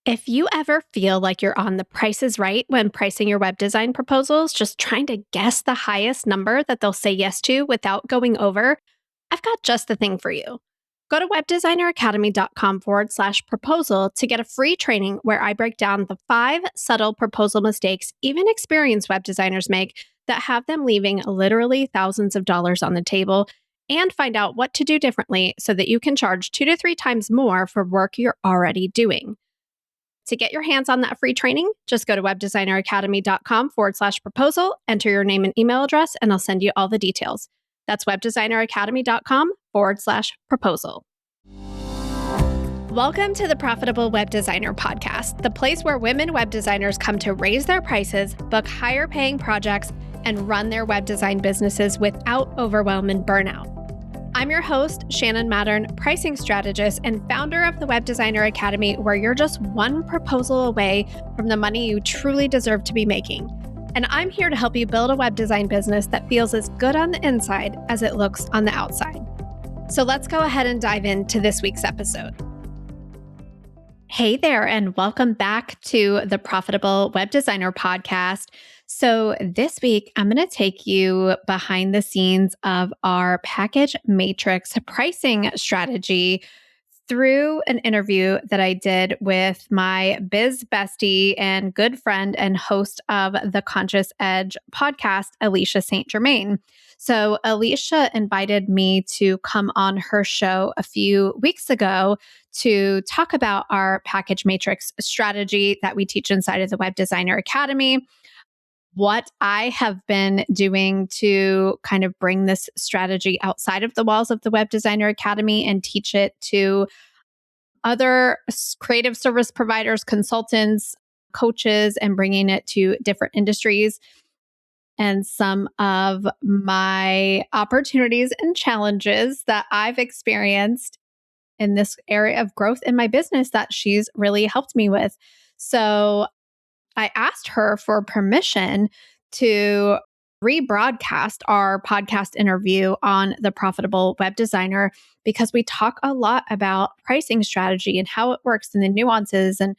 If you ever feel like you're on the Price is Right when pricing your web design proposals, just trying to guess the highest number that they'll say yes to without going over, I've got just the thing for you. Go to webdesigneracademy.com/proposal to get a free training where I break down the 5 subtle proposal mistakes even experienced web designers make that have them leaving literally thousands of dollars on the table, and find out what to do differently so that you can charge 2 to 3 times more for work you're already doing. To get your hands on that free training, just go to webdesigneracademy.com/proposal, enter your name and email address, and I'll send you all the details. That's webdesigneracademy.com/proposal. Welcome to the Profitable Web Designer Podcast, the place where women web designers come to raise their prices, book higher paying projects, and run their web design businesses without overwhelm and burnout. I'm your host, Shannon Mattern, pricing strategist and founder of the Web Designer Academy, where you're just one proposal away from the money you truly deserve to be making. And I'm here to help you build a web design business that feels as good on the inside as it looks on the outside. So let's go ahead and dive into this week's episode. Hey there, and welcome back to the Profitable Web Designer Podcast. So this week, I'm going to take you behind the scenes of our package matrix pricing strategy through an interview that I did with my biz bestie and good friend and host of the Conscious Edge podcast, Alicia St. Germain. So Alicia invited me to come on her show a few weeks ago to talk about our package matrix strategy that we teach inside of the Web Designer Academy, what I have been doing to kind of bring this strategy outside of the walls of the Web Designer Academy and teach it to other creative service providers, consultants, coaches, and bringing it to different industries, and some of my opportunities and challenges that I've experienced in this area of growth in my business that she's really helped me with. So I asked her for permission to rebroadcast our podcast interview on the Profitable Web Designer, because we talk a lot about pricing strategy and how it works and the nuances and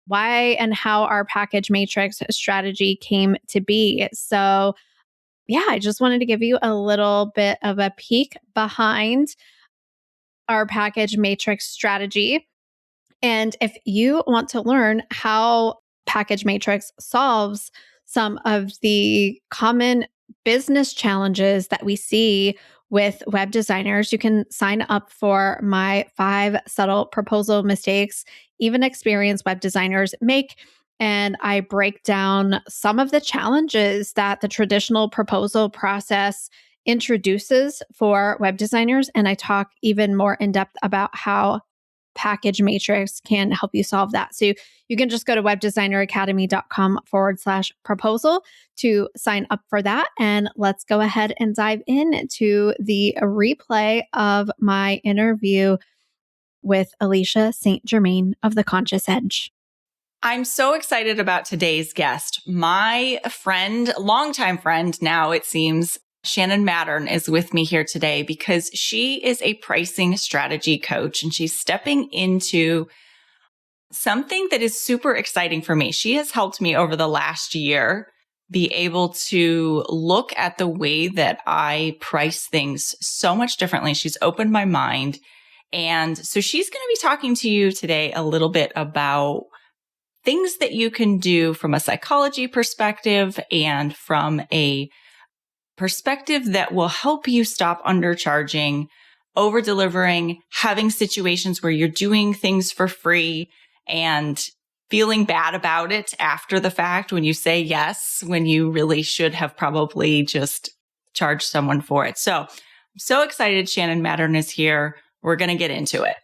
why and how our package matrix strategy came to be. So yeah, I just wanted to give you a little bit of a peek behind our package matrix strategy. And if you want to learn how package matrix solves some of the common business challenges that we see with web designers, you can sign up for my 5 subtle proposal mistakes even experienced web designers make. And I break down some of the challenges that the traditional proposal process introduces for web designers. And I talk even more in depth about how package matrix can help you solve that. So you can just go to webdesigneracademy.com/proposal to sign up for that. And let's go ahead and dive into the replay of my interview with Alicia St. Germain of the Conscious Edge. I'm so excited about today's guest. My friend, longtime friend now, it seems, Shannon Mattern is with me here today because she is a pricing strategy coach and she's stepping into something that is super exciting for me. She has helped me over the last year be able to look at the way that I price things so much differently. She's opened my mind. And so she's going to be talking to you today a little bit about things that you can do from a psychology perspective and from a perspective that will help you stop undercharging, over-delivering, having situations where you're doing things for free and feeling bad about it after the fact when you say yes, when you really should have probably just charged someone for it. So I'm so excited Shannon Mattern is here. We're going to get into it.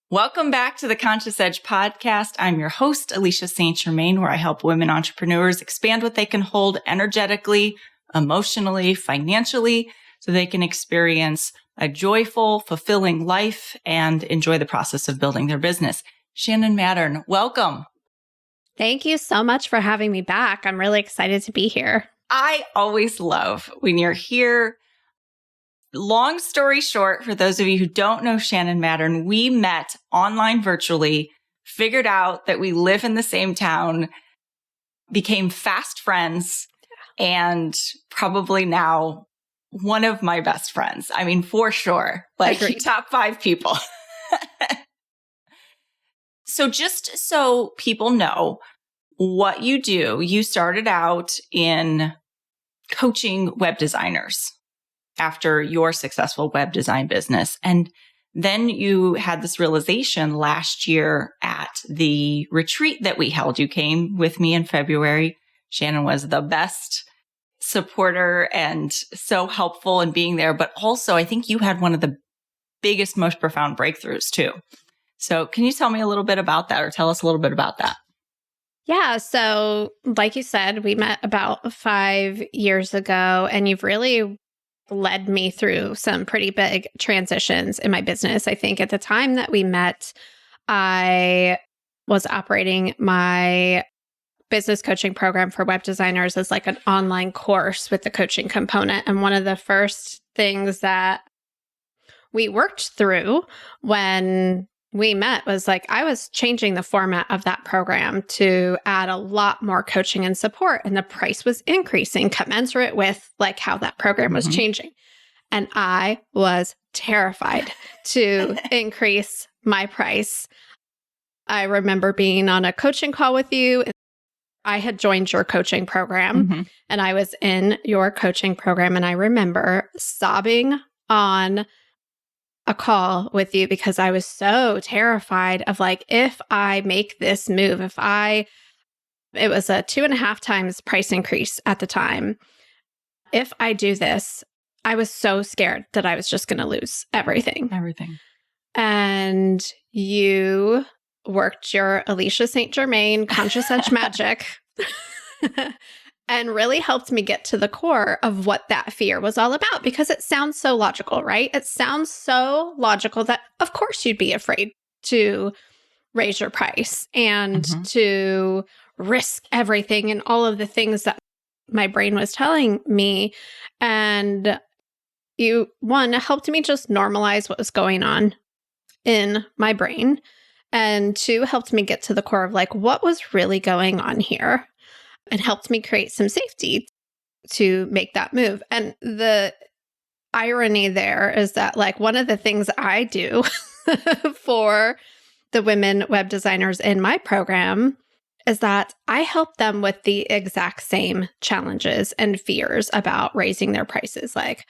Welcome back to the Conscious Edge podcast. I'm your host, Alicia St. Germain, where I help women entrepreneurs expand what they can hold energetically, emotionally, financially, so they can experience a joyful, fulfilling life and enjoy the process of building their business. Shannon Mattern, welcome. Thank you so much for having me back. I'm really excited to be here. I always love when you're here. Long story short, for those of you who don't know Shannon Mattern, we met online virtually figured out that we live in the same town, became fast friends, and probably now one of my best friends. I mean, for sure, like Agreed. top 5 people. So just so people know what you do, you started out in coaching web designers after your successful web design business. And then you had this realization last year at the retreat that we held. You came with me in February. Shannon was the best supporter and so helpful in being there. But also, I think you had one of the biggest, most profound breakthroughs too. So can you tell me a little bit about that, or tell us a little bit about that? Yeah. So like you said, we met about 5 years ago, and you've really led me through some pretty big transitions in my business. I think at the time that we met, I was operating my business coaching program for web designers as like an online course with the coaching component. And one of the first things that we worked through when we met was like, I was changing the format of that program to add a lot more coaching and support, and the price was increasing commensurate with like how that program was changing. And I was terrified to increase my price. I remember being on a coaching call with you. I had joined your coaching program and I was in your coaching program, and I remember sobbing on a call with you because I was so terrified of like, if I make this move, it was a 2.5 times price increase at the time. If I do this, I was so scared that I was just going to lose everything. And you worked your Alicia St. Germain Conscious Edge magic and really helped me get to the core of what that fear was all about, because it sounds so logical, right? It sounds so logical that of course you'd be afraid to raise your price and to risk everything and all of the things that my brain was telling me. And you, one, helped me just normalize what was going on in my brain. And 2, helped me get to the core of like, what was really going on here, and helped me create some safety to make that move. And the irony there is that like one of the things I do for the women web designers in my program is that I help them with the exact same challenges and fears about raising their prices. Like,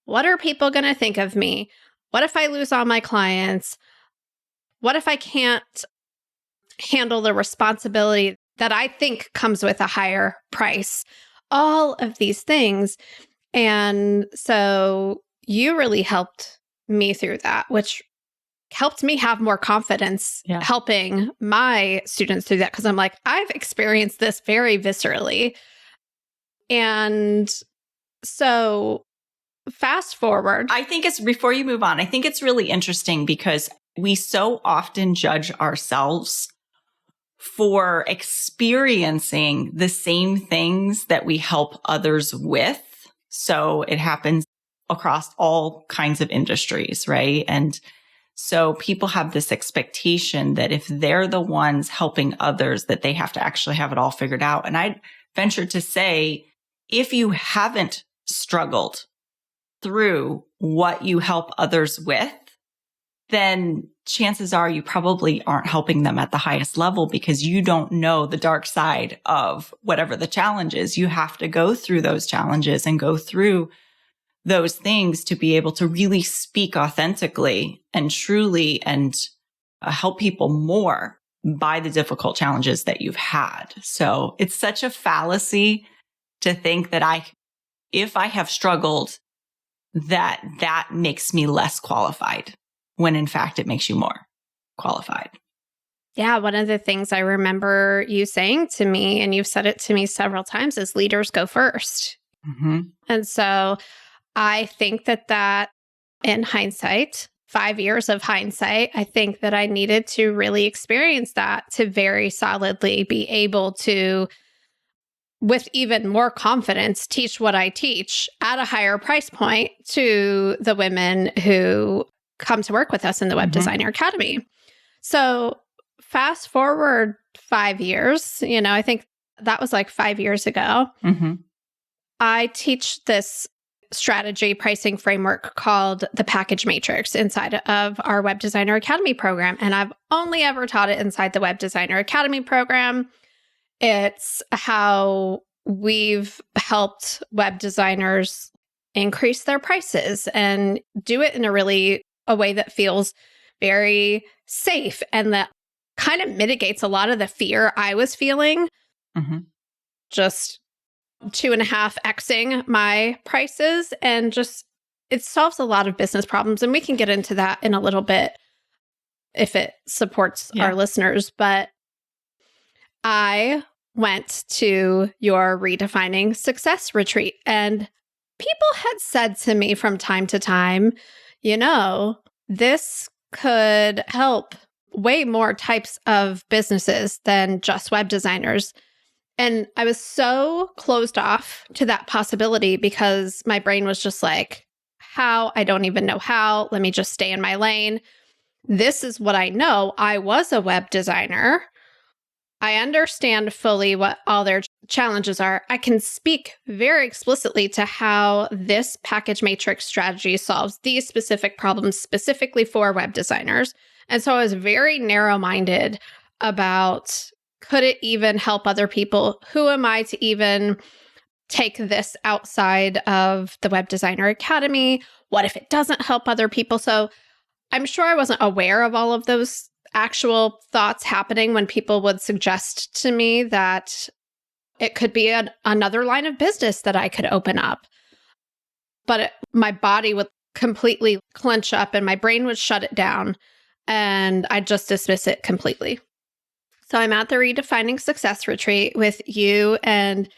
what are people going to think of me? What if I lose all my clients? What if I can't handle the responsibility that I think comes with a higher price? All of these things. And so you really helped me through that, which helped me have more confidence helping my students through that. Because I'm like, I've experienced this very viscerally. And so fast forward. I think it's, before you move on, I think it's really interesting because we so often judge ourselves for experiencing the same things that we help others with. So it happens across all kinds of industries, right? And so people have this expectation that if they're the ones helping others, that they have to actually have it all figured out. And I'd venture to say, if you haven't struggled through what you help others with, then chances are you probably aren't helping them at the highest level, because you don't know the dark side of whatever the challenge is. You have to go through those challenges and go through those things to be able to really speak authentically and truly and help people more by the difficult challenges that you've had. So it's such a fallacy to think that if I have struggled, that makes me less qualified, when in fact it makes you more qualified. Yeah, one of the things I remember you saying to me, and you've said it to me several times, is leaders go first. And so I think that in hindsight, 5 years of hindsight, I think that I needed to really experience that to very solidly be able to, with even more confidence, teach what I teach at a higher price point to the women who come to work with us in the Web Designer Academy. So fast forward 5 years, I think that was like 5 years ago. Mm-hmm. I teach this strategy pricing framework called the Package Matrix inside of our Web Designer Academy program. And I've only ever taught it inside the Web Designer Academy program. It's how we've helped web designers increase their prices and do it in a way that feels very safe and that kind of mitigates a lot of the fear I was feeling. Mm-hmm. Just 2.5xing my prices, and just it solves a lot of business problems. And we can get into that in a little bit if it supports our listeners. But I went to your Redefining Success retreat, and people had said to me from time to time, this could help way more types of businesses than just web designers. And I was so closed off to that possibility because my brain was just like, how? I don't even know how. Let me just stay in my lane. This is what I know. I was a web designer. I understand fully what all their challenges are. I can speak very explicitly to how this package matrix strategy solves these specific problems specifically for web designers. And so I was very narrow-minded about, could it even help other people? Who am I to even take this outside of the Web Designer Academy? What if it doesn't help other people? So I'm sure I wasn't aware of all of those actual thoughts happening when people would suggest to me that it could be another line of business that I could open up. But my body would completely clench up and my brain would shut it down, and I'd just dismiss it completely. So I'm at the Redefining Success retreat with you and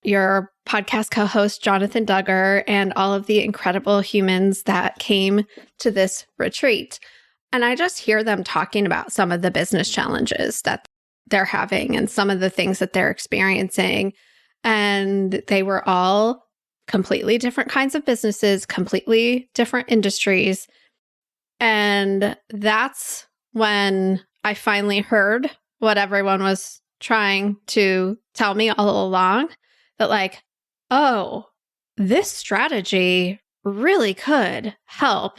your podcast co-host, Jonathan Duggar, and all of the incredible humans that came to this retreat. And I just hear them talking about some of the business challenges that they're having and some of the things that they're experiencing. And they were all completely different kinds of businesses, completely different industries. And that's when I finally heard what everyone was trying to tell me all along, that like, oh, this strategy really could help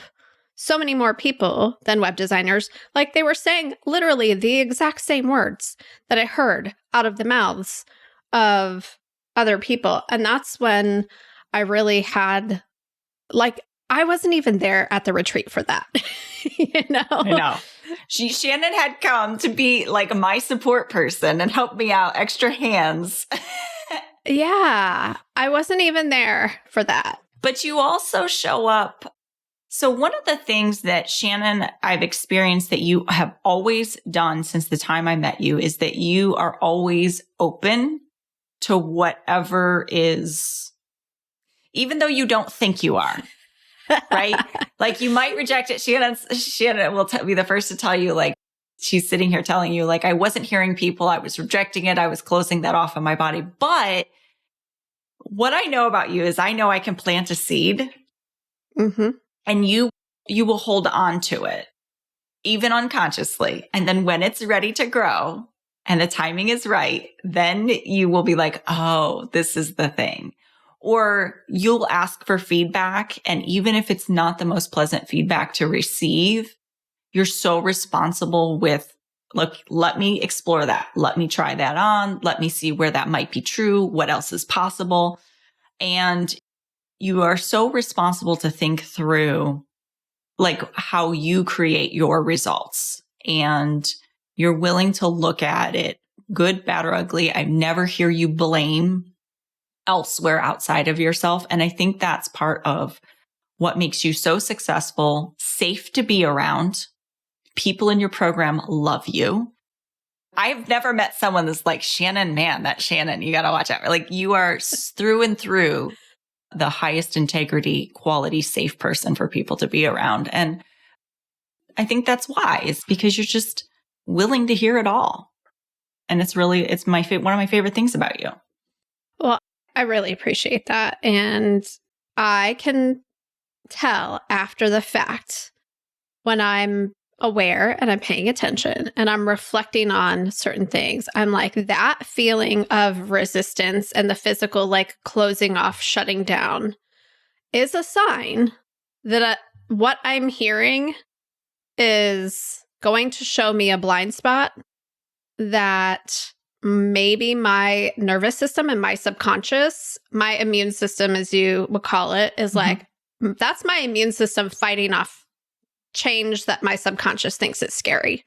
so many more people than web designers. Like, they were saying literally the exact same words that I heard out of the mouths of other people. And that's when I really had, like, I wasn't even there at the retreat for that. I know. Shannon had come to be like my support person and help me out, extra hands. Yeah, I wasn't even there for that. But you also show up. So one of the things that Shannon, I've experienced that you have always done since the time I met you is that you are always open to whatever is, even though you don't think you are. Right? Like, you might reject it. Shannon will be the first to tell you, like, she's sitting here telling you, like, I wasn't hearing people. I was rejecting it. I was closing that off in my body. But what I know about you is I know I can plant a seed, and you will hold on to it, even unconsciously. And then when it's ready to grow and the timing is right, then you will be like, oh, this is the thing. Or you'll ask for feedback. And even if it's not the most pleasant feedback to receive, you're so responsible with, look, let me explore that. Let me try that on. Let me see where that might be true. What else is possible? And you are so responsible to think through, like, how you create your results. And you're willing to look at it, good, bad, or ugly. I never hear you blame elsewhere outside of yourself. And I think that's part of what makes you so successful, safe to be around. People in your program love you. I've never met someone that's like, Shannon, man, that Shannon, you got to watch out. Like, you are through and through the highest integrity, quality, safe person for people to be around. And I think that's why. It's because you're just willing to hear it all. And it's one of my favorite things about you. Well, I really appreciate that. And I can tell after the fact when I'm aware and I'm paying attention and I'm reflecting on certain things, I'm like, that feeling of resistance and the physical, like closing off, shutting down is a sign that what I'm hearing is going to show me a blind spot that maybe my nervous system and my subconscious, my immune system, as you would call it, is like, that's my immune system fighting off change that my subconscious thinks is scary.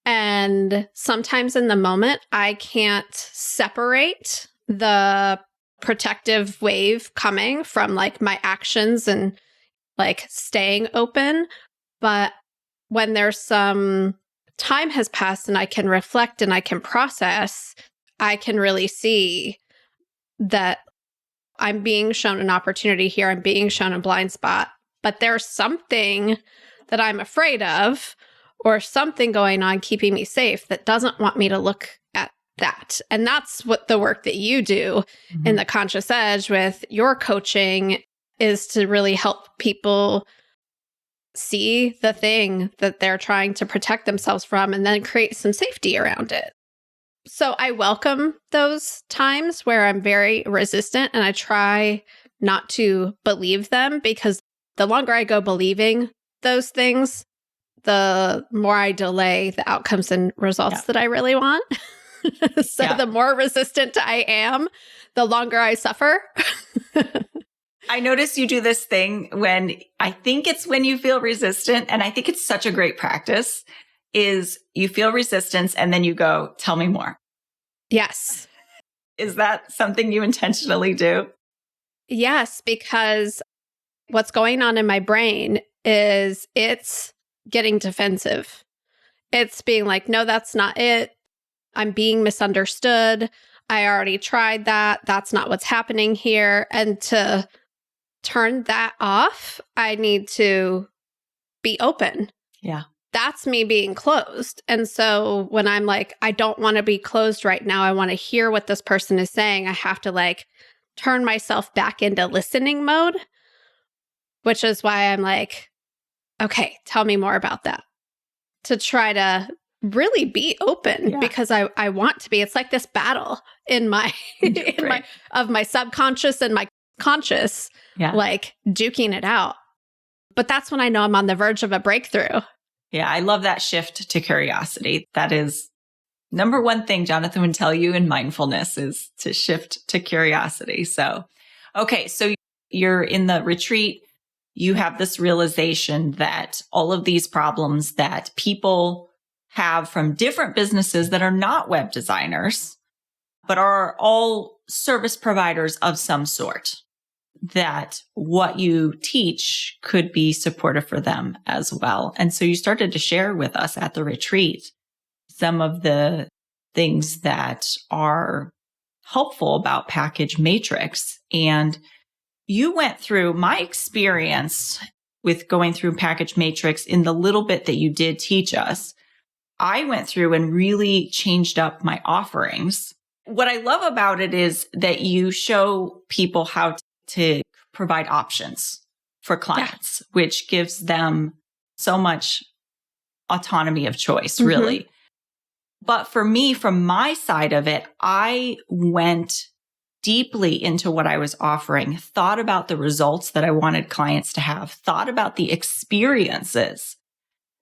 And sometimes in the moment, I can't separate the protective wave coming from like my actions and like staying open. But when there's some time has passed and I can reflect and I can process, I can really see that I'm being shown an opportunity here. I'm being shown a blind spot, but there's something that I'm afraid of or something going on keeping me safe that doesn't want me to look at that. And that's what the work that you do in the Conscious Edge with your coaching is, to really help people see the thing that they're trying to protect themselves from and then create some safety around it. So I welcome those times where I'm very resistant and I try not to believe them, because the longer I go believing those things, the more I delay the outcomes and results that I really want. So the more resistant I am, the longer I suffer. I notice you do this thing when I think it's when you feel resistant, and I think it's such a great practice, is you feel resistance and then you go, tell me more. Yes. Is that something you intentionally do? Yes, because what's going on in my brain is it's getting defensive. It's being like, no, that's not it. I'm being misunderstood. I already tried that. That's not what's happening here. And to turn that off, I need to be open. Yeah. That's me being closed. And so when I'm like, I don't want to be closed right now, I want to hear what this person is saying, I have to like turn myself back into listening mode, which is why I'm like, okay, tell me more about that. To try to really be open, because I want to be. It's like this battle in my of my subconscious and my conscious, like duking it out. But that's when I know I'm on the verge of a breakthrough. Yeah, I love that shift to curiosity. That is number one thing Jonathan would tell you in mindfulness, is to shift to curiosity. So, okay, so you're in the retreat. You have this realization that all of these problems that people have from different businesses that are not web designers, but are all service providers of some sort, that what you teach could be supportive for them as well. And so you started to share with us at the retreat some of the things that are helpful about Package Matrix. And you went through my experience with going through Package Matrix in the little bit that you did teach us. I went through and really changed up my offerings. What I love about it is that you show people how to provide options for clients, which gives them so much autonomy of choice, really. But for me, from my side of it, I went deeply into what I was offering, thought about the results that I wanted clients to have, thought about the experiences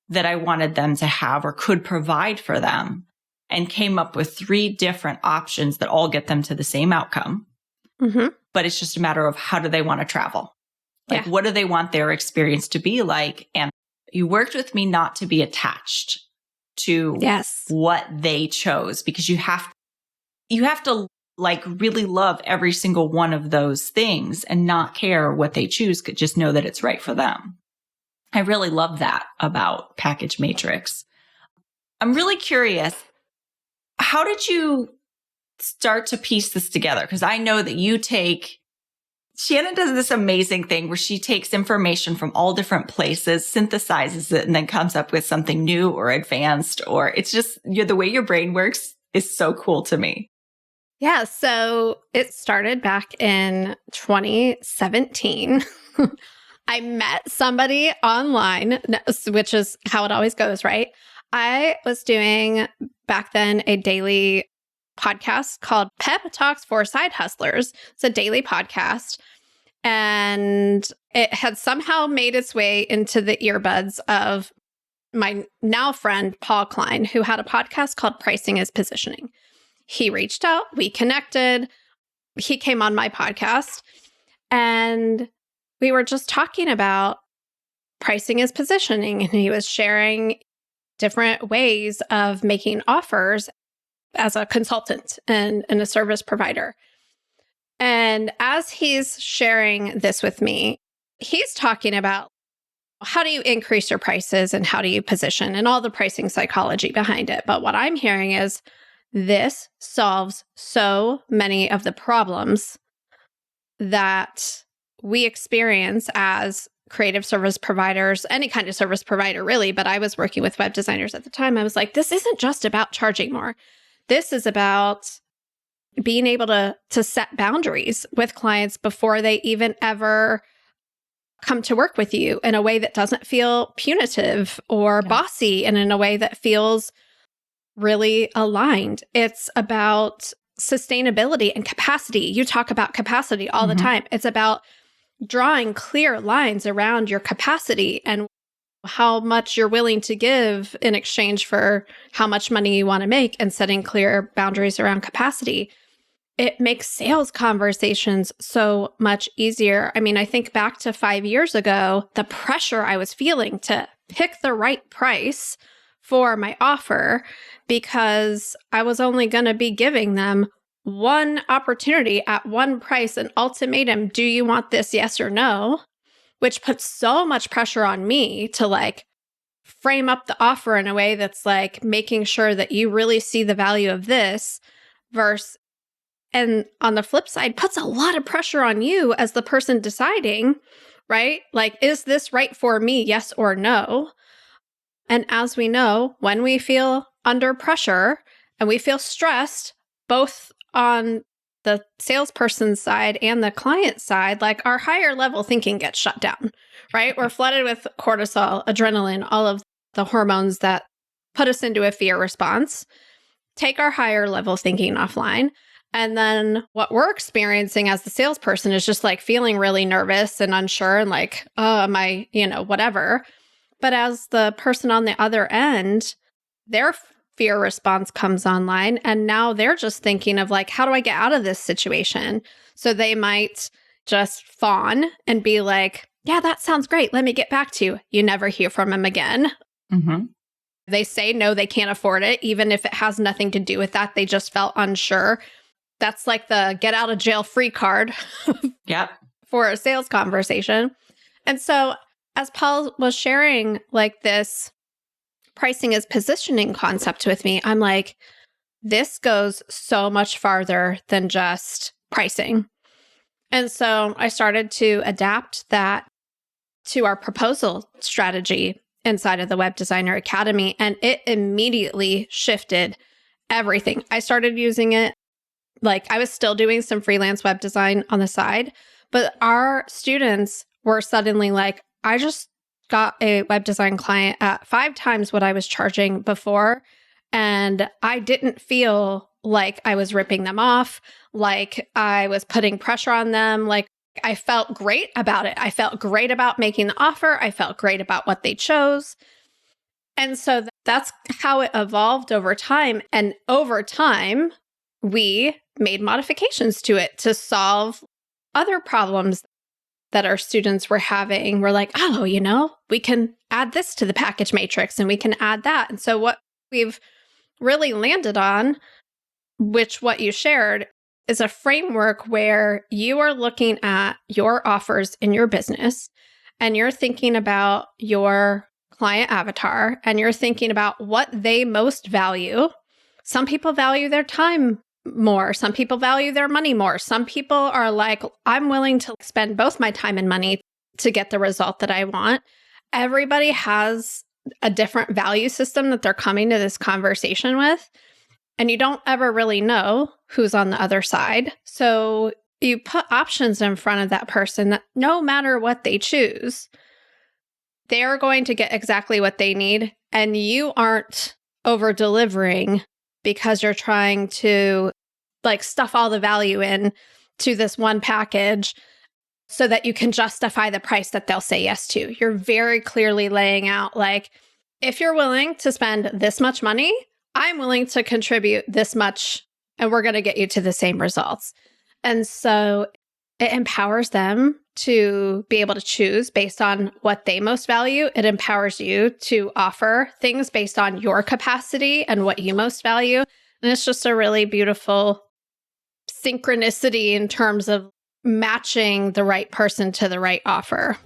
that I wanted them to have or could provide for them, and came up with 3 different options that all get them to the same outcome. But it's just a matter of how do they want to travel? Like, what do they want their experience to be like? And you worked with me not to be attached to what they chose, because you have to like really love every single one of those things and not care what they choose, just know that it's right for them. I really love that about Package Matrix. I'm really curious, how did you start to piece this together? Because I know that Shannon does this amazing thing where she takes information from all different places, synthesizes it, and then comes up with something new or advanced, or it's just, the way your brain works is so cool to me. Yeah, so it started back in 2017. I met somebody online, which is how it always goes, right? I was doing back then a daily podcast called Pep Talks for Side Hustlers. It's a daily podcast. And it had somehow made its way into the earbuds of my now friend, Paul Klein, who had a podcast called Pricing is Positioning. He reached out, we connected, he came on my podcast, and we were just talking about pricing is positioning. And he was sharing different ways of making offers as a consultant and a service provider. And as he's sharing this with me, he's talking about how do you increase your prices and how do you position and all the pricing psychology behind it. But what I'm hearing is this solves so many of the problems that we experience as creative service providers, any kind of service provider really, but I was working with web designers at the time. I was like, this isn't just about charging more. This is about being able to set boundaries with clients before they even ever come to work with you in a way that doesn't feel punitive or bossy and in a way that feels really aligned. It's about sustainability and capacity. You talk about capacity all the time. It's about drawing clear lines around your capacity and how much you're willing to give in exchange for how much money you want to make and setting clear boundaries around capacity. It makes sales conversations so much easier. I mean, I think back to 5 years ago, the pressure I was feeling to pick the right price for my offer because I was only going to be giving them one opportunity at one price, an ultimatum. Do you want this? Yes or no? Which puts so much pressure on me to like frame up the offer in a way that's like making sure that you really see the value of this versus, and on the flip side, puts a lot of pressure on you as the person deciding, right? Like, is this right for me? Yes or no? And as we know, when we feel under pressure and we feel stressed, both on the salesperson's side and the client side, like our higher level thinking gets shut down, right? We're flooded with cortisol, adrenaline, all of the hormones that put us into a fear response, take our higher level thinking offline. And then what we're experiencing as the salesperson is just like feeling really nervous and unsure and like, oh, am I, whatever. But as the person on the other end, their fear response comes online. And now they're just thinking of like, how do I get out of this situation? So they might just fawn and be like, yeah, that sounds great. Let me get back to you. You never hear from them again. They say, no, they can't afford it. Even if it has nothing to do with that, they just felt unsure. That's like the get out of jail free card for a sales conversation. And so as Paul was sharing like this pricing is positioning concept with me, I'm like, this goes so much farther than just pricing. And so I started to adapt that to our proposal strategy inside of the Web Designer Academy, and it immediately shifted everything. I started using it. Like I was still doing some freelance web design on the side, but our students were suddenly like, I just got a web design client at 5 times what I was charging before. And I didn't feel like I was ripping them off, like I was putting pressure on them. Like I felt great about it. I felt great about making the offer. I felt great about what they chose. And so that's how it evolved over time. And over time, we made modifications to it to solve other problems that our students were having. We're like, oh, we can add this to the package matrix and we can add that. And so what we've really landed on, which what you shared, is a framework where you are looking at your offers in your business and you're thinking about your client avatar and you're thinking about what they most value. Some people value their time more. Some people value their money more. Some people are like, I'm willing to spend both my time and money to get the result that I want. Everybody has a different value system that they're coming to this conversation with. And you don't ever really know who's on the other side. So you put options in front of that person that no matter what they choose, they're going to get exactly what they need. And you aren't over delivering because you're trying to like stuff all the value in to this one package so that you can justify the price that they'll say yes to. You're very clearly laying out like, if you're willing to spend this much money, I'm willing to contribute this much and we're going to get you to the same results. And so it empowers them to be able to choose based on what they most value. It empowers you to offer things based on your capacity and what you most value. And it's just a really beautiful synchronicity in terms of matching the right person to the right offer.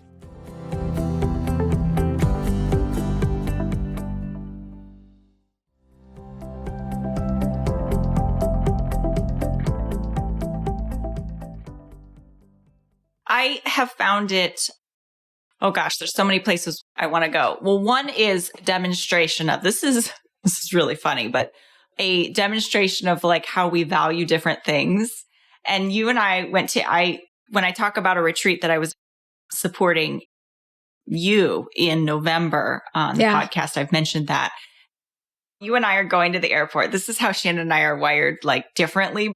I have found it, oh gosh, there's so many places I want to go. Well, one is demonstration of, this is really funny, but a demonstration of like how we value different things. And you and I when I talk about a retreat that I was supporting you in November on the podcast, I've mentioned that. You and I are going to the airport. This is how Shannon and I are wired like differently,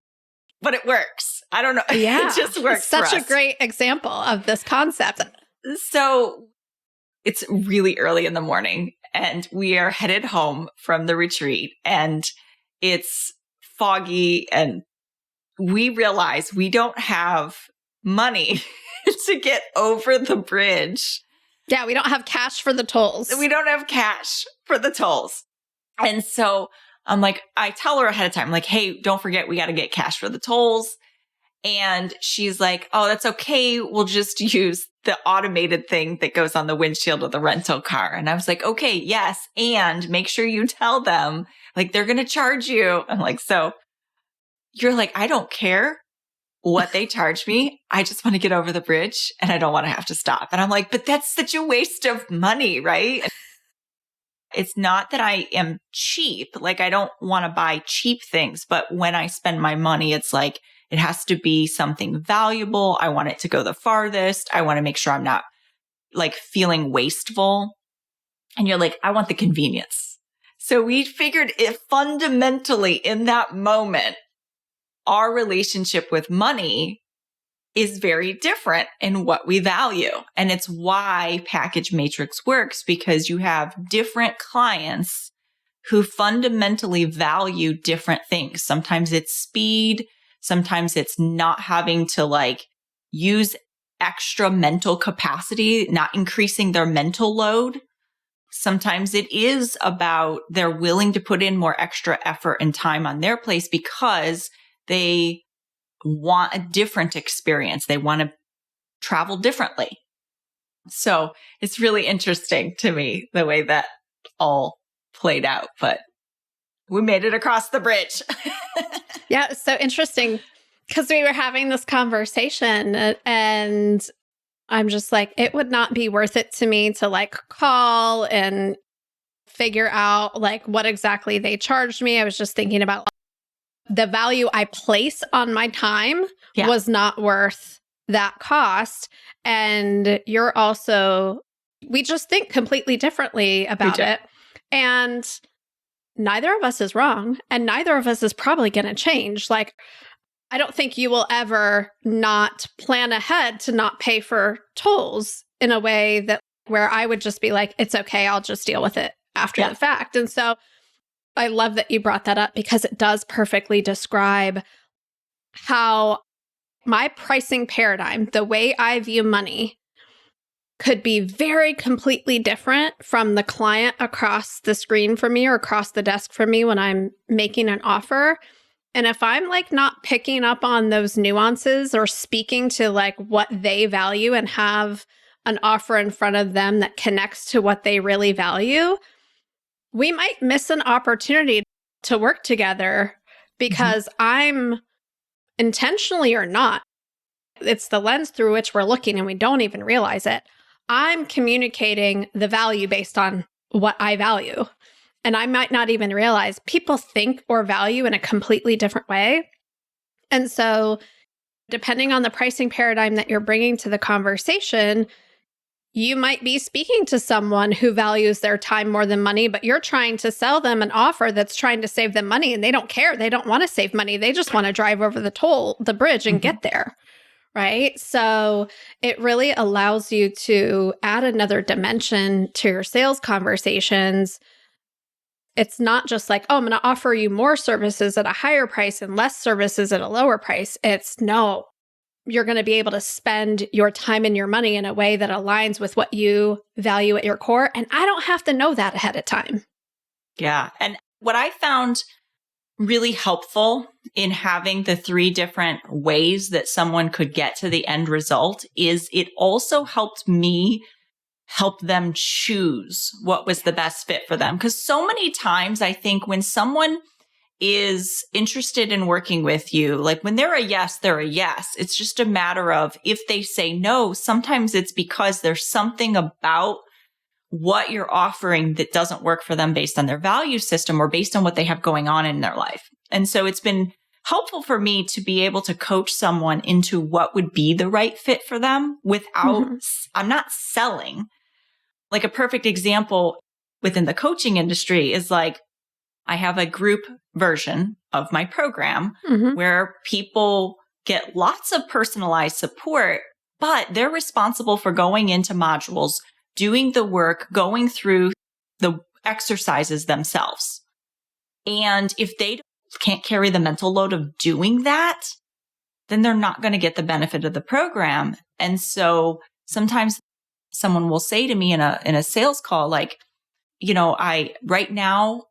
but it works. I don't know. Yeah. It just works. It's such a great example of this concept. So it's really early in the morning and we are headed home from the retreat and it's foggy and we realize we don't have money to get over the bridge. Yeah, we don't have cash for the tolls. We don't have cash for the tolls. And so I'm like, I tell her ahead of time, like, hey, don't forget, we got to get cash for the tolls. And she's like, oh, that's okay. We'll just use the automated thing that goes on the windshield of the rental car. And I was like, okay, yes. And make sure you tell them, like, they're going to charge you. I'm like, so you're like, I don't care what they charge me. I just want to get over the bridge and I don't want to have to stop. And I'm like, but that's such a waste of money, right? It's not that I am cheap. Like, I don't want to buy cheap things, but when I spend my money, it's like, it has to be something valuable. I want it to go the farthest. I want to make sure I'm not like feeling wasteful. And you're like, I want the convenience. So we figured it fundamentally in that moment, our relationship with money is very different in what we value. And it's why Package Matrix works, because you have different clients who fundamentally value different things. Sometimes it's speed. Sometimes it's not having to like use extra mental capacity, not increasing their mental load. Sometimes it is about they're willing to put in more extra effort and time on their place because they want a different experience. They want to travel differently. So it's really interesting to me the way that all played out, but we made it across the bridge. Yeah, it's so interesting because we were having this conversation and I'm just like, it would not be worth it to me to like call and figure out like what exactly they charged me. I was just thinking about the value I place on my time was not worth that cost. And you're also, we just think completely differently about it. And neither of us is wrong. And neither of us is probably going to change. Like, I don't think you will ever not plan ahead to not pay for tolls in a way that where I would just be like, it's okay, I'll just deal with it after the fact. And so I love that you brought that up because it does perfectly describe how my pricing paradigm, the way I view money, could be very completely different from the client across the screen from me or across the desk from me when I'm making an offer. And if I'm like not picking up on those nuances or speaking to like what they value and have an offer in front of them that connects to what they really value, we might miss an opportunity to work together because I'm intentionally or not, it's the lens through which we're looking and we don't even realize it. I'm communicating the value based on what I value. And I might not even realize people think or value in a completely different way. And so depending on the pricing paradigm that you're bringing to the conversation, you might be speaking to someone who values their time more than money, but you're trying to sell them an offer that's trying to save them money, and they don't care. They don't want to save money. They just want to drive over the bridge and get there. Right? So it really allows you to add another dimension to your sales conversations. It's not just like, oh, I'm going to offer you more services at a higher price and less services at a lower price. It's no, you're going to be able to spend your time and your money in a way that aligns with what you value at your core. And I don't have to know that ahead of time. Yeah. And what I found really helpful in having the 3 different ways that someone could get to the end result is it also helped me help them choose what was the best fit for them. Because so many times I think when someone is interested in working with you, like when they're a yes, they're a yes. It's just a matter of if they say no, sometimes it's because there's something about what you're offering that doesn't work for them based on their value system or based on what they have going on in their life. And so it's been helpful for me to be able to coach someone into what would be the right fit for them without, I'm not selling. Like a perfect example within the coaching industry is like, I have a group version of my program where people get lots of personalized support, but they're responsible for going into modules, doing the work, going through the exercises themselves. And if they can't carry the mental load of doing that, then they're not going to get the benefit of the program. And so sometimes someone will say to me in a sales call, like, right now,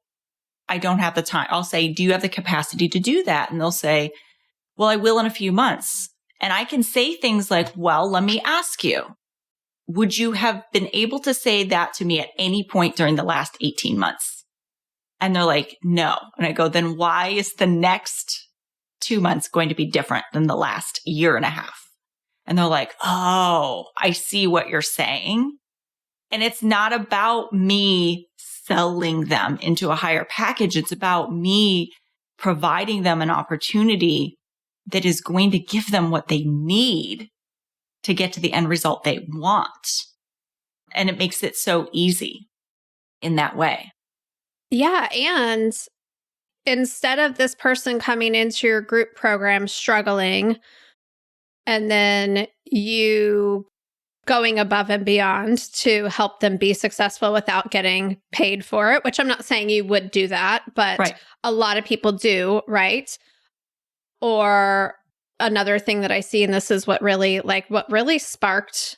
I don't have the time. I'll say, do you have the capacity to do that? And they'll say, well, I will in a few months. And I can say things like, well, let me ask you, would you have been able to say that to me at any point during the last 18 months? And they're like, no. And I go, then why is the next 2 months going to be different than the last year and a half? And they're like, oh, I see what you're saying. And it's not about me selling them into a higher package. It's about me providing them an opportunity that is going to give them what they need to get to the end result they want. And it makes it so easy in that way. Yeah. And instead of this person coming into your group program struggling, and then you going above and beyond to help them be successful without getting paid for it, which I'm not saying you would do that, but a lot of people do, right? Or another thing that I see, and this is what really sparked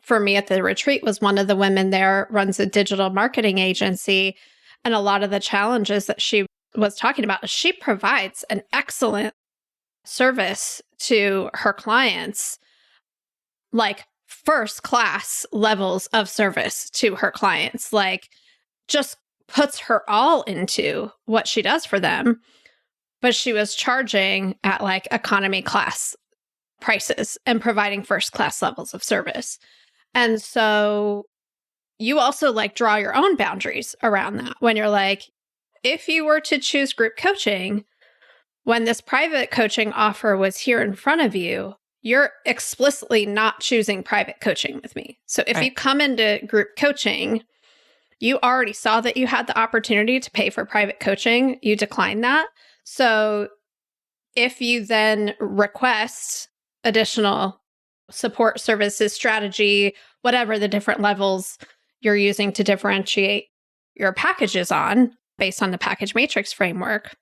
for me at the retreat, was one of the women there runs a digital marketing agency. And a lot of the challenges that she was talking about is she provides an excellent service to her clients, like first class levels of service to her clients, like just puts her all into what she does for them. But she was charging at like economy class prices and providing first class levels of service. And so you also like draw your own boundaries around that when you're like, if you were to choose group coaching, when this private coaching offer was here in front of you, you're explicitly not choosing private coaching with me. So if you come into group coaching, you already saw that you had the opportunity to pay for private coaching. You declined that. So if you then request additional support services, strategy, whatever the different levels you're using to differentiate your packages on based on the package matrix framework,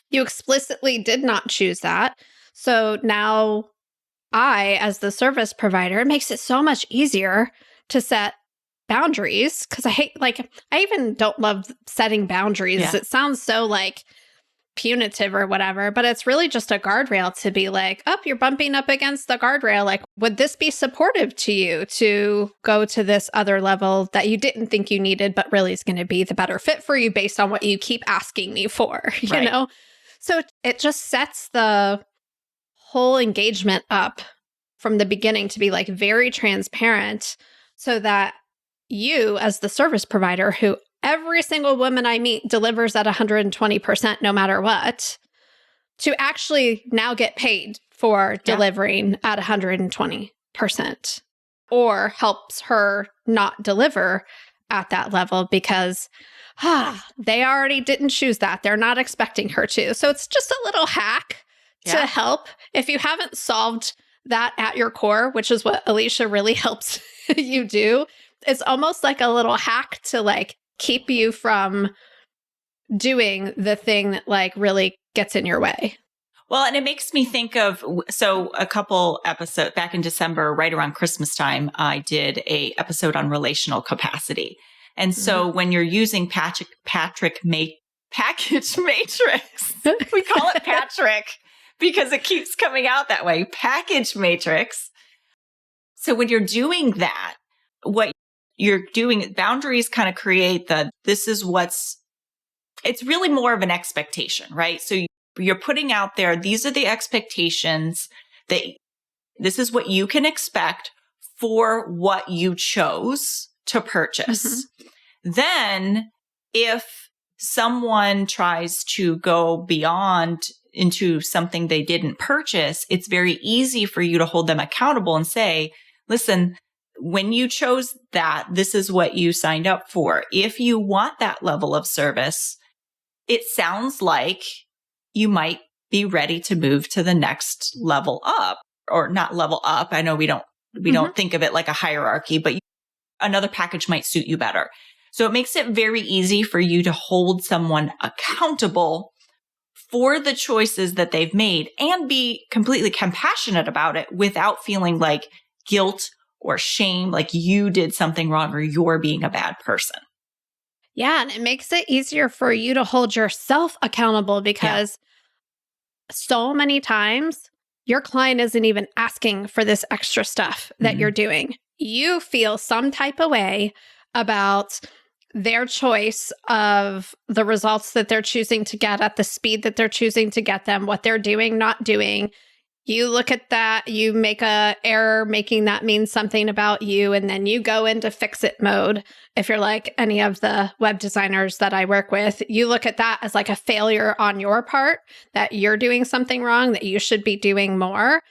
you explicitly did not choose that. So now I, as the service provider, it makes it so much easier to set boundaries, because I even don't love setting boundaries. Yeah. It sounds so like punitive or whatever, but it's really just a guardrail to be like, you're bumping up against the guardrail. Like, would this be supportive to you to go to this other level that you didn't think you needed, but really is going to be the better fit for you based on what you keep asking me for, you know? So it just sets the whole engagement up from the beginning to be like very transparent, so that you, as the service provider, who every single woman I meet delivers at 120% no matter what, to actually now get paid for delivering at 120% or helps her not deliver at that level because they already didn't choose that. They're not expecting her to. So it's just a little hack to help. If you haven't solved that at your core, which is what Alicia really helps you do, it's almost like a little hack to like keep you from doing the thing that like really gets in your way. Well, and it makes me think of, so a couple episodes back in December, right around Christmas time, I did a episode on relational capacity. And so when you're using package matrix, we call it Patrick because it keeps coming out that way, package matrix. So when you're doing that, what you're doing, boundaries kind of create it's really more of an expectation, right? So you're putting out there, these are the expectations that this is what you can expect for what you chose to purchase. Then if someone tries to go beyond into something they didn't purchase, it's very easy for you to hold them accountable and say, listen, when you chose that, this is what you signed up for. If you want that level of service, it sounds like you might be ready to move to the next level up, or not level up. I know we don't think of it like a hierarchy, but another package might suit you better. So it makes it very easy for you to hold someone accountable for the choices that they've made and be completely compassionate about it without feeling like guilt or shame, like you did something wrong or you're being a bad person. Yeah, and it makes it easier for you to hold yourself accountable because so many times your client isn't even asking for this extra stuff that you're doing. You feel some type of way about their choice of the results that they're choosing to get at the speed that they're choosing to get them, what they're doing, not doing. You look at that, you make a error, making that mean something about you, and then you go into fix-it mode. If you're like any of the web designers that I work with, you look at that as like a failure on your part, that you're doing something wrong, that you should be doing more.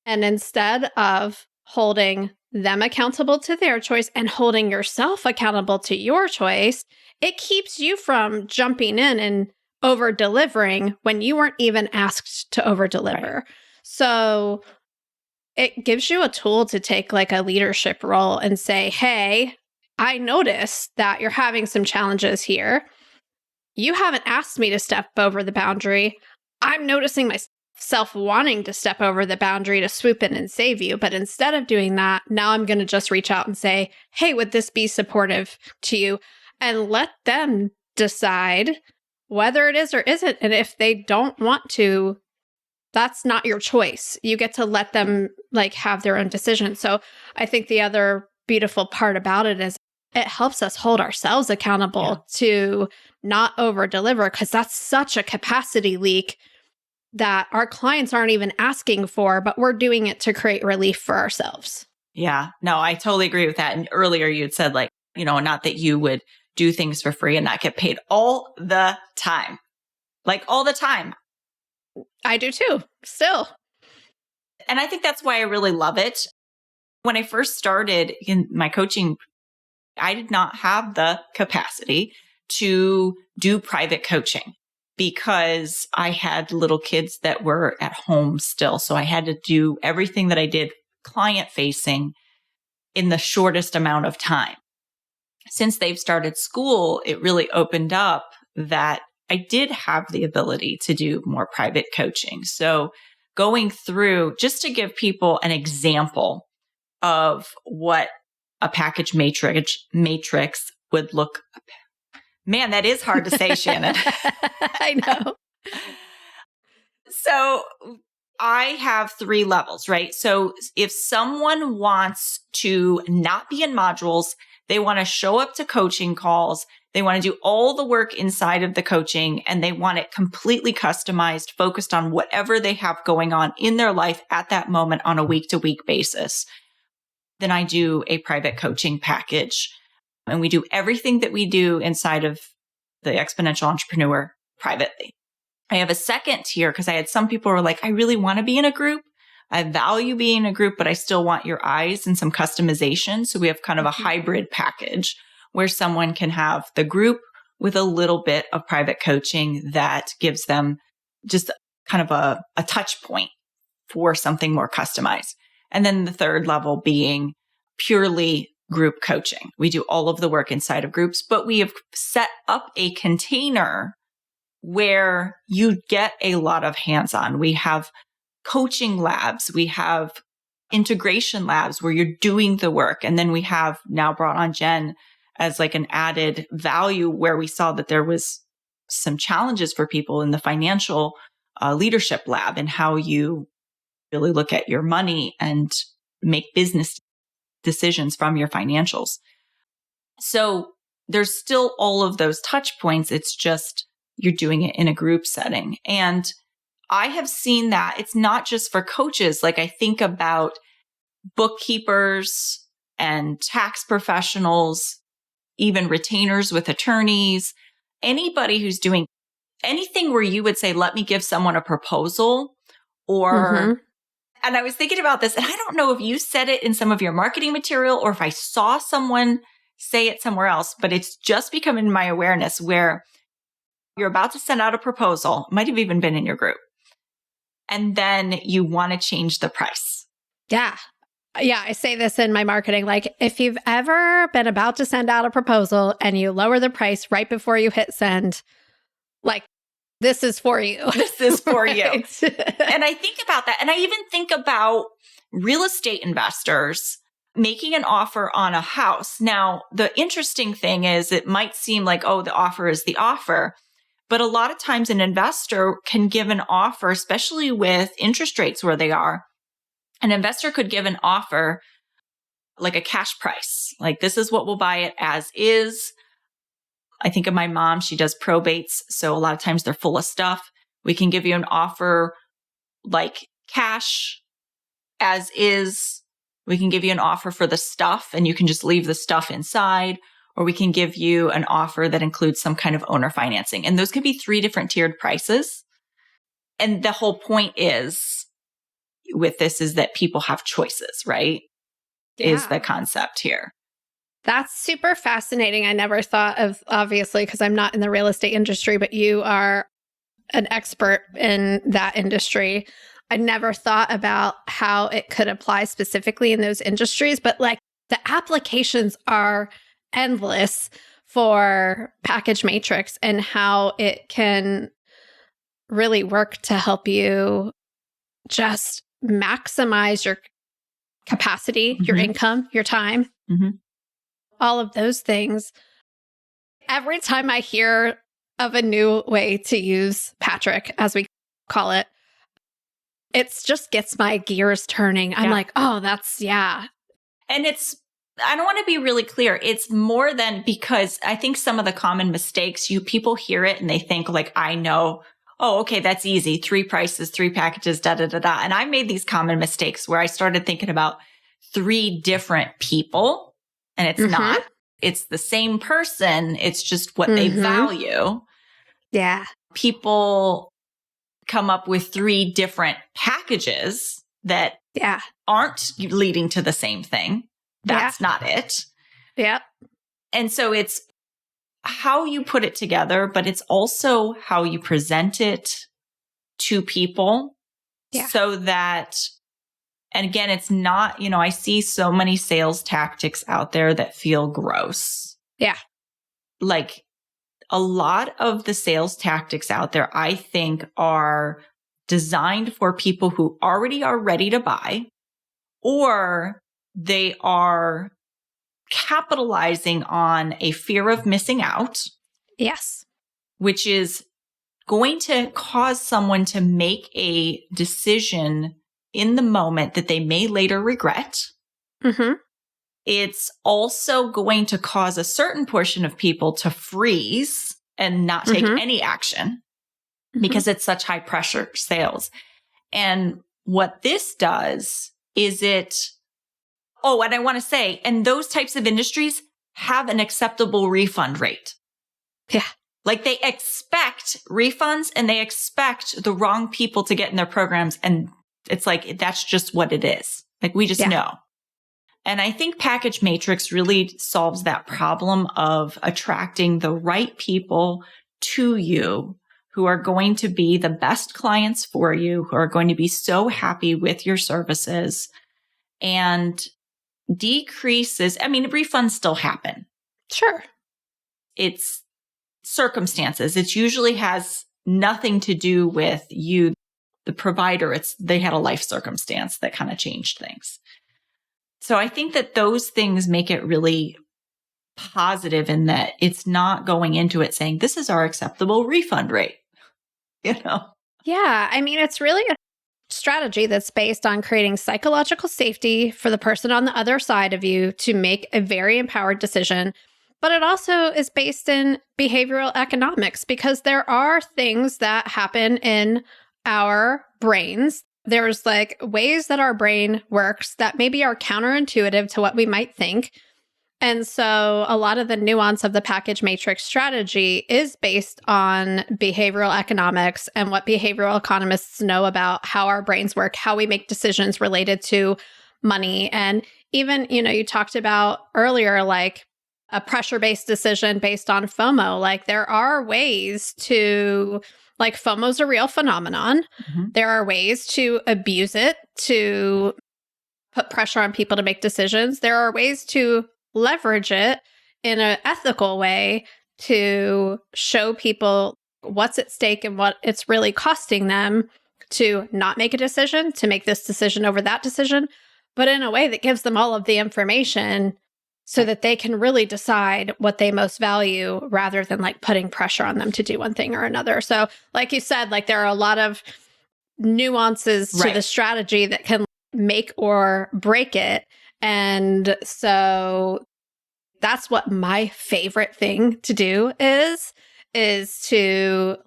And instead of holding them accountable to their choice and holding yourself accountable to your choice, it keeps you from jumping in and over-delivering when you weren't even asked to over-deliver. Right. So it gives you a tool to take like a leadership role and say, hey, I noticed that you're having some challenges here. You haven't asked me to step over the boundary. I'm noticing myself wanting to step over the boundary to swoop in and save you. But instead of doing that, now I'm going to just reach out and say, hey, would this be supportive to you? And let them decide whether it is or isn't. And if they don't want to, that's not your choice. You get to let them like have their own decision. So I think the other beautiful part about it is it helps us hold ourselves accountable to not over deliver, because that's such a capacity leak that our clients aren't even asking for, but we're doing it to create relief for ourselves. Yeah, no, I totally agree with that. And earlier you had said like, not that you would do things for free and not get paid all the time. Like all the time. I do too, still. And I think that's why I really love it. When I first started in my coaching, I did not have the capacity to do private coaching because I had little kids that were at home still. So I had to do everything that I did client facing in the shortest amount of time. Since they've started school, it really opened up that I did have the ability to do more private coaching. So going through, just to give people an example of what a package matrix would look. Man, that is hard to say, Shannon. I know. So I have 3 levels, right? So if someone wants to not be in modules, they want to show up to coaching calls, they want to do all the work inside of the coaching, and they want it completely customized, focused on whatever they have going on in their life at that moment on a week-to-week basis. Then I do a private coaching package, and we do everything that we do inside of the Exponential Entrepreneur privately. I have a second tier because I had some people who were like, I really want to be in a group. I value being in a group, but I still want your eyes and some customization. So we have kind of a hybrid package where someone can have the group with a little bit of private coaching that gives them just kind of a touch point for something more customized. And then the third level being purely group coaching. We do all of the work inside of groups, but we have set up a container where you get a lot of hands-on. We have coaching labs. We have integration labs where you're doing the work. And then we have now brought on Jen as like an added value where we saw that there was some challenges for people in the financial leadership lab and how you really look at your money and make business decisions from your financials. So there's still all of those touch points. It's just you're doing it in a group setting. And I have seen that it's not just for coaches. Like I think about bookkeepers and tax professionals, even retainers with attorneys, anybody who's doing anything where you would say, let me give someone a proposal or, and I was thinking about this, and I don't know if you said it in some of your marketing material or if I saw someone say it somewhere else, but it's just become in my awareness where you're about to send out a proposal, might have even been in your group, and then you want to change the price. Yeah. Yeah, I say this in my marketing. Like, if you've ever been about to send out a proposal and you lower the price right before you hit send, like, this is for you. This is for you. And I think about that. And I even think about real estate investors making an offer on a house. Now, the interesting thing is it might seem like, oh, the offer is the offer. But a lot of times an investor can give an offer, especially with interest rates where they are. An investor could give an offer like a cash price. Like, this is what we'll buy it as is. I think of my mom, she does probates. So a lot of times they're full of stuff. We can give you an offer like cash as is. We can give you an offer for the stuff and you can just leave the stuff inside. Or we can give you an offer that includes some kind of owner financing. And those could be 3 different tiered prices. And the whole point is with this is that people have choices, right? Yeah. Is the concept here. That's super fascinating. I never thought of, obviously, because I'm not in the real estate industry, but you are an expert in that industry. I never thought about how it could apply specifically in those industries, but like the applications are endless for Package Matrix and how it can really work to help you just maximize your capacity, your income, your time. All of those things. Every time I hear of a new way to use Patrick, as we call it, it just gets my gears turning. I'm like, oh, that's, yeah. And it's, I don't want to be really clear. It's more than, because I think some of the common mistakes, people hear it and they think like, I know, oh, okay, that's easy. 3 prices, 3 packages, da, da, da, da. And I made these common mistakes where I started thinking about 3 different people. And it's not, it's the same person. It's just what they value. Yeah. People come up with 3 different packages that aren't leading to the same thing. That's not it. Yeah. And so it's how you put it together, but it's also how you present it to people so that, and again, it's not, I see so many sales tactics out there that feel gross. Yeah. Like a lot of the sales tactics out there, I think, are designed for people who already are ready to buy, or they are capitalizing on a fear of missing out. Yes. Which is going to cause someone to make a decision in the moment that they may later regret. It's also going to cause a certain portion of people to freeze and not take any action because it's such high pressure sales. And what this does is and I want to say, and those types of industries have an acceptable refund rate. Yeah. Like they expect refunds and they expect the wrong people to get in their programs. And it's like, that's just what it is. Like we just know. And I think Package Matrix really solves that problem of attracting the right people to you who are going to be the best clients for you, who are going to be so happy with your services, and decreases. I mean, refunds still happen. Sure. It's circumstances. It usually has nothing to do with you, the provider. They had a life circumstance that kind of changed things. So I think that those things make it really positive in that it's not going into it saying, this is our acceptable refund rate, Yeah. I mean, it's really a strategy that's based on creating psychological safety for the person on the other side of you to make a very empowered decision. But it also is based in behavioral economics because there are things that happen in our brains. There's like ways that our brain works that maybe are counterintuitive to what we might think. And so a lot of the nuance of the Package Matrix strategy is based on behavioral economics and what behavioral economists know about how our brains work, how we make decisions related to money. And even, you talked about earlier, like a pressure-based decision based on FOMO. Like there are ways to, like FOMO is a real phenomenon. Mm-hmm. There are ways to abuse it, to put pressure on people to make decisions. There are ways to leverage it in an ethical way to show people what's at stake and what it's really costing them to not make a decision, to make this decision over that decision, but in a way that gives them all of the information so that they can really decide what they most value rather than like putting pressure on them to do one thing or another. So like you said, like there are a lot of nuances to the strategy that can make or break it. And so that's what my favorite thing to do is to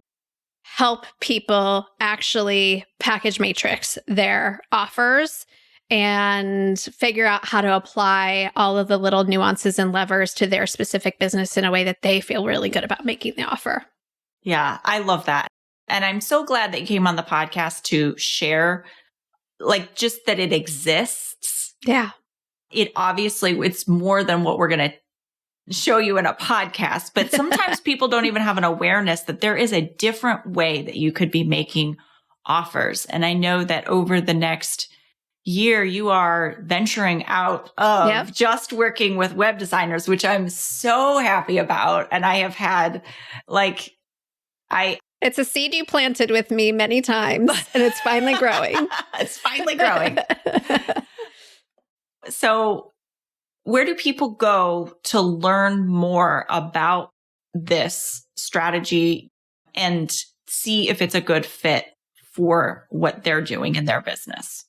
help people actually Package Matrix their offers and figure out how to apply all of the little nuances and levers to their specific business in a way that they feel really good about making the offer. Yeah, I love that. And I'm so glad that you came on the podcast to share, like, just that it exists. Yeah. It's more than what we're going to show you in a podcast, but sometimes people don't even have an awareness that there is a different way that you could be making offers. And I know that over the next year, you are venturing out of just working with web designers, which I'm so happy about. And I have had it's a seed you planted with me many times and it's finally growing. It's finally growing. So where do people go to learn more about this strategy and see if it's a good fit for what they're doing in their business?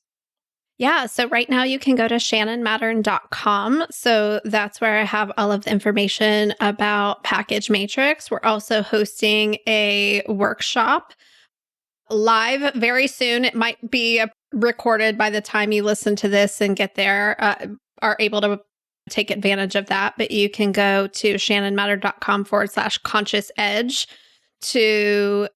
Yeah. So right now you can go to shannonmattern.com. So that's where I have all of the information about Package Matrix. We're also hosting a workshop live very soon. It might be recorded by the time you listen to this and get there, are able to take advantage of that. But you can go to shannonmattern.com/conscious edge to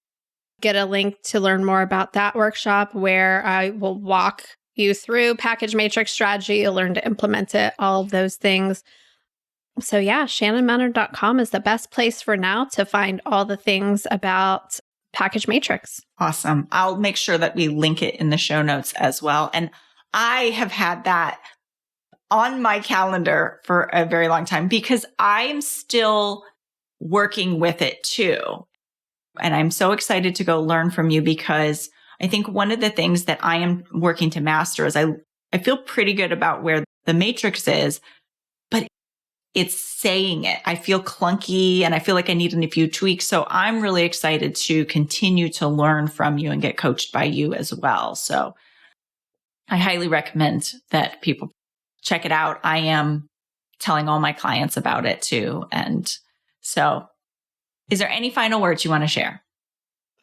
get a link to learn more about that workshop where I will walk you through Package Matrix strategy. You'll learn to implement it, all of those things. So yeah, shannonmattern.com is the best place for now to find all the things about Package Matrix. Awesome. I'll make sure that we link it in the show notes as well. And I have had that on my calendar for a very long time because I'm still working with it too. And I'm so excited to go learn from you because I think one of the things that I am working to master is I feel pretty good about where the matrix is, but it's saying it. I feel clunky and I feel like I need a few tweaks. So I'm really excited to continue to learn from you and get coached by you as well. So I highly recommend that people check it out. I am telling all my clients about it too. And so is there any final words you want to share?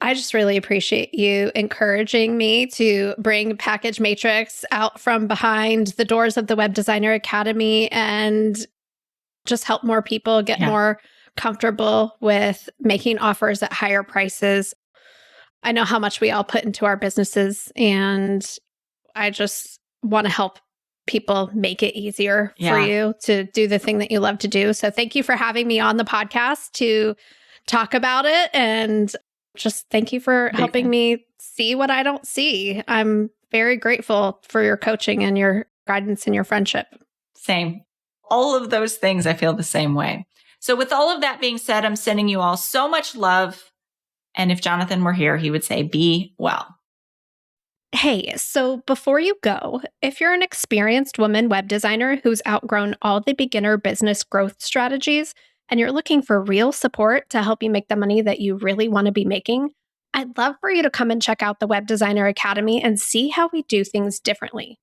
I just really appreciate you encouraging me to bring Package Matrix out from behind the doors of the Web Designer Academy and just help more people get more comfortable with making offers at higher prices. I know how much we all put into our businesses, and I just want to help people make it easier for you to do the thing that you love to do. So thank you for having me on the podcast to talk about it. And just thank you for helping me see what I don't see. I'm very grateful for your coaching and your guidance and your friendship. Same. All of those things, I feel the same way. So with all of that being said, I'm sending you all so much love. And if Jonathan were here, he would say, be well. Hey, so before you go, if you're an experienced woman web designer who's outgrown all the beginner business growth strategies and you're looking for real support to help you make the money that you really want to be making, I'd love for you to come and check out the Web Designer Academy and see how we do things differently.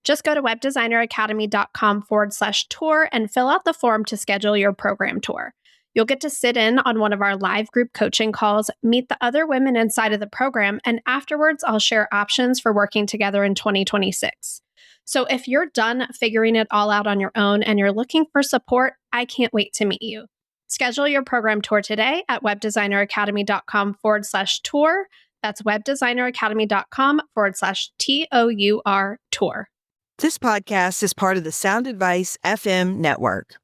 Just go to webdesigneracademy.com/tour and fill out the form to schedule your program tour. You'll get to sit in on one of our live group coaching calls, meet the other women inside of the program, and afterwards, I'll share options for working together in 2026. So if you're done figuring it all out on your own and you're looking for support, I can't wait to meet you. Schedule your program tour today at webdesigneracademy.com/tour. That's webdesigneracademy.com/TOUR tour. This podcast is part of the Sound Advice FM network.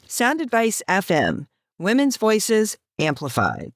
Sound Advice FM, women's voices amplified.